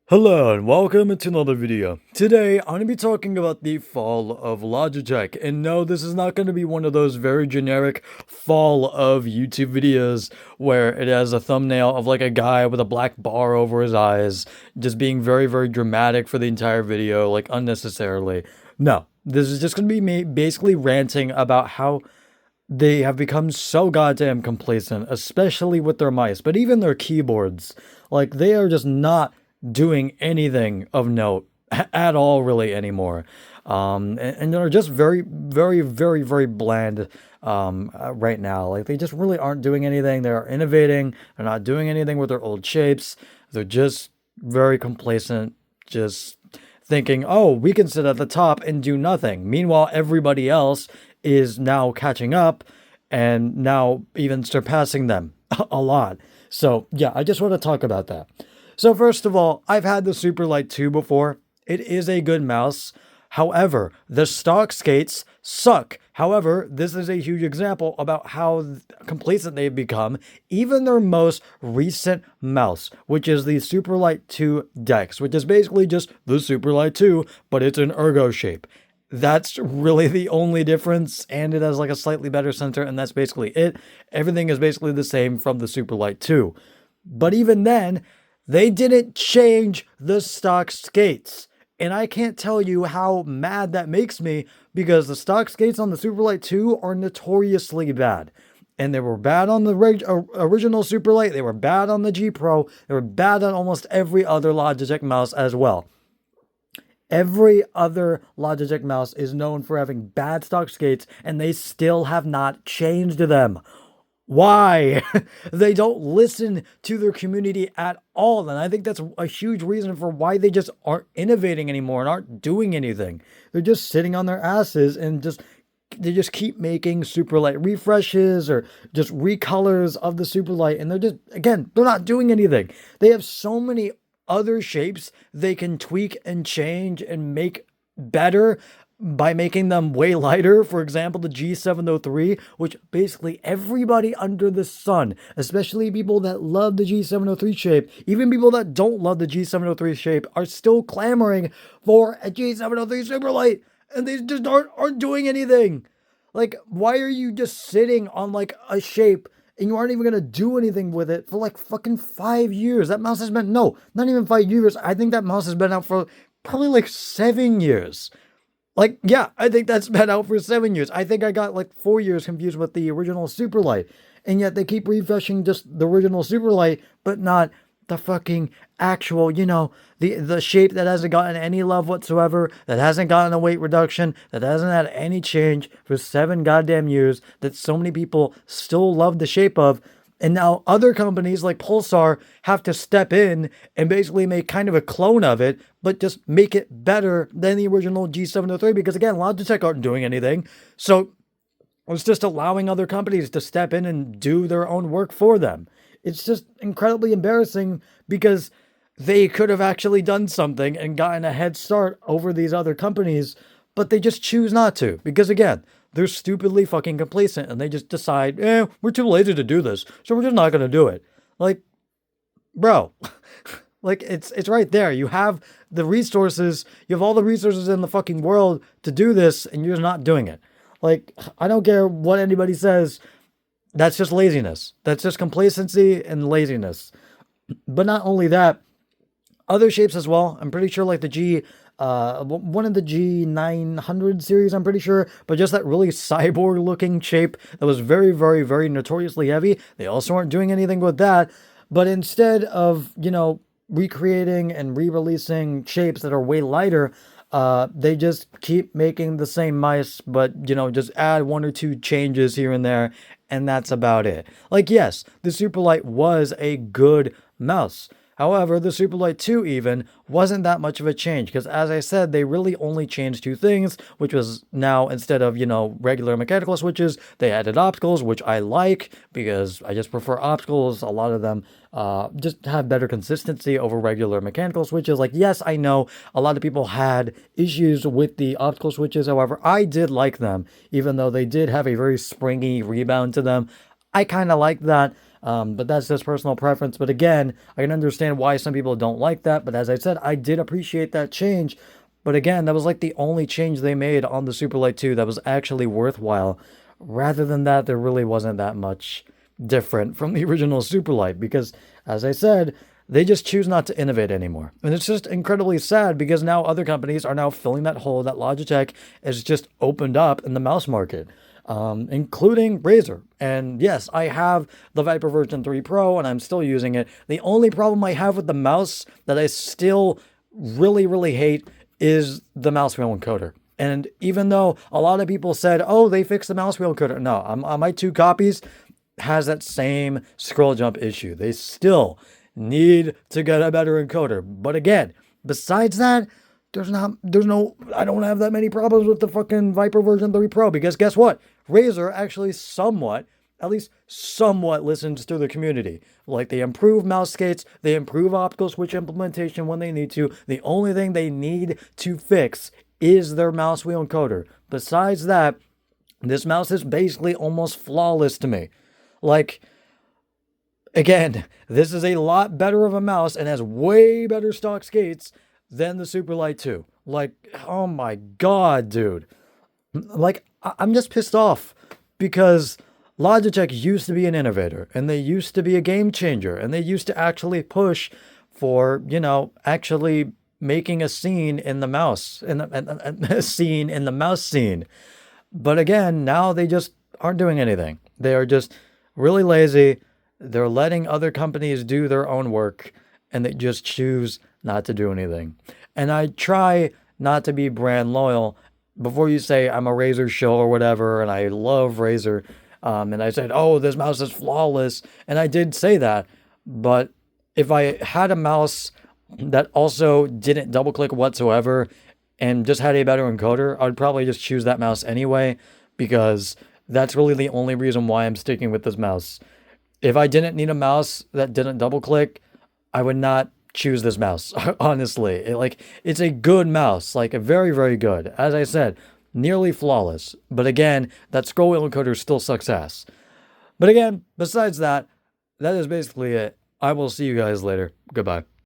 Hello and welcome to another video. Today, I'm going to be talking about the fall of Logitech. And no, this is not going to be one of those very generic fall of YouTube videos where it has a thumbnail of like a guy with a black bar over his eyes, just being very, very dramatic for the entire video, like unnecessarily. No, this is just going to be me basically ranting about how they have become so goddamn complacent, especially with their mice, but even their keyboards. Like, they are just not doing anything of note at all, really, anymore. And they're just very, very, very, very bland right now. Like, they just really aren't doing anything. They're innovating. They're not doing anything with their old shapes. They're just very complacent, just thinking, oh, we can sit at the top and do nothing. Meanwhile, everybody else is now catching up and now even surpassing them a lot. So, yeah, I just want to talk about that. So, first of all, I've had the Superlight 2 before. It is a good mouse. However, the stock skates suck. However, this is a huge example about how complacent they've become. Even their most recent mouse, which is the Superlight 2 Dex, which is basically just the Superlight 2, but it's an ergo shape. That's really the only difference, and it has like a slightly better center, and that's basically it. Everything is basically the same from the Superlight 2. But even then, they didn't change the stock skates. And I can't tell you how mad that makes me because the stock skates on the Superlight 2 are notoriously bad. And they were bad on the original Superlight, they were bad on the G Pro, they were bad on almost every other Logitech mouse as well. Every other Logitech mouse is known for having bad stock skates, and they still have not changed them. Why? They don't listen to their community at all. And I think that's a huge reason for why they just aren't innovating anymore and aren't doing anything. They're just sitting on their asses and they just keep making Superlight refreshes or just recolors of the Superlight. And they're just, again, they're not doing anything. They have so many other shapes they can tweak and change and make better by making them way lighter. For example, the G703, which basically everybody under the sun, especially people that love the G703 shape, even people that don't love the G703 shape, are still clamoring for a G703 Superlight, and they just aren't doing anything. Like, why are you just sitting on like a shape and you aren't even gonna do anything with it for like fucking 5 years? That mouse has been, no, not even 5 years. I think that mouse has been out for probably like 7 years. Like, yeah, I think that's been out for 7 years. I think I got like 4 years confused with the original Superlight. And yet they keep refreshing just the original Superlight, but not the fucking actual, the shape that hasn't gotten any love whatsoever, that hasn't gotten a weight reduction, that hasn't had any change for 7 goddamn years, that so many people still love the shape of. And now other companies like Pulsar have to step in and basically make kind of a clone of it, but just make it better than the original G703 because, again, Logitech aren't doing anything. So it's just allowing other companies to step in and do their own work for them. It's just incredibly embarrassing because they could have actually done something and gotten a head start over these other companies, but they just choose not to because, again, they're stupidly fucking complacent and they just decide, we're too lazy to do this, so we're just not going to do it. Like, bro, like it's right there. You have the resources, you have all the resources in the fucking world to do this and you're just not doing it. Like, I don't care what anybody says. That's just laziness. That's just complacency and laziness. But not only that, other shapes as well. I'm pretty sure like the one of the G900 series, I'm pretty sure, but just that really cyborg looking shape that was very, very, very notoriously heavy. They also aren't doing anything with that. But instead of, recreating and re-releasing shapes that are way lighter, they just keep making the same mice, but, just add 1 or 2 changes here and there, and that's about it. Like, yes, the Superlight was a good mouse. However, the Superlight 2 even wasn't that much of a change because, as I said, they really only changed 2 things, which was now instead of, regular mechanical switches, they added opticals, which I like because I just prefer opticals. A lot of them just have better consistency over regular mechanical switches. Like, yes, I know a lot of people had issues with the optical switches. However, I did like them, even though they did have a very springy rebound to them. I kind of like that. But that's just personal preference. But again, I can understand why some people don't like that. But as I said, I did appreciate that change. But again, that was like the only change they made on the Superlight 2 that was actually worthwhile. Rather than that, there really wasn't that much different from the original Superlight because, as I said, they just choose not to innovate anymore. And it's just incredibly sad because now other companies are now filling that hole that Logitech has just opened up in the mouse market, including Razer. And yes, I have the Viper version 3 Pro and I'm still using it. The only problem I have with the mouse that I still really, really hate is the mouse wheel encoder. And even though a lot of people said, oh, they fixed the mouse wheel encoder. No, on my 2 copies has that same scroll jump issue. They still need to get a better encoder. But again, besides that, I don't have that many problems with the fucking Viper version 3 Pro because guess what? Razer actually at least somewhat listens to the community. Like they improve mouse skates, they improve optical switch implementation when they need to. The only thing they need to fix is their mouse wheel encoder. Besides that, this mouse is basically almost flawless to me. Like, again, this is a lot better of a mouse and has way better stock skates than the Superlight 2. Like, oh my god, dude. Like, I'm just pissed off because Logitech used to be an innovator and they used to be a game changer and they used to actually push for, actually making a scene in the mouse, a scene in the mouse scene. But again, now they just aren't doing anything. They are just really lazy. They're letting other companies do their own work and they just choose not to do anything. And I try not to be brand loyal. Before you say I'm a Razer shill or whatever, and I love Razer, and I said, oh, this mouse is flawless, and I did say that, but if I had a mouse that also didn't double click whatsoever and just had a better encoder, I'd probably just choose that mouse anyway, because that's really the only reason why I'm sticking with this mouse. If I didn't need a mouse that didn't double click, I would not choose this mouse, honestly. It's a good mouse, like a very, very good. As I said, nearly flawless. But again, that scroll wheel encoder still sucks ass. But again, besides that, that is basically it. I will see you guys later. Goodbye.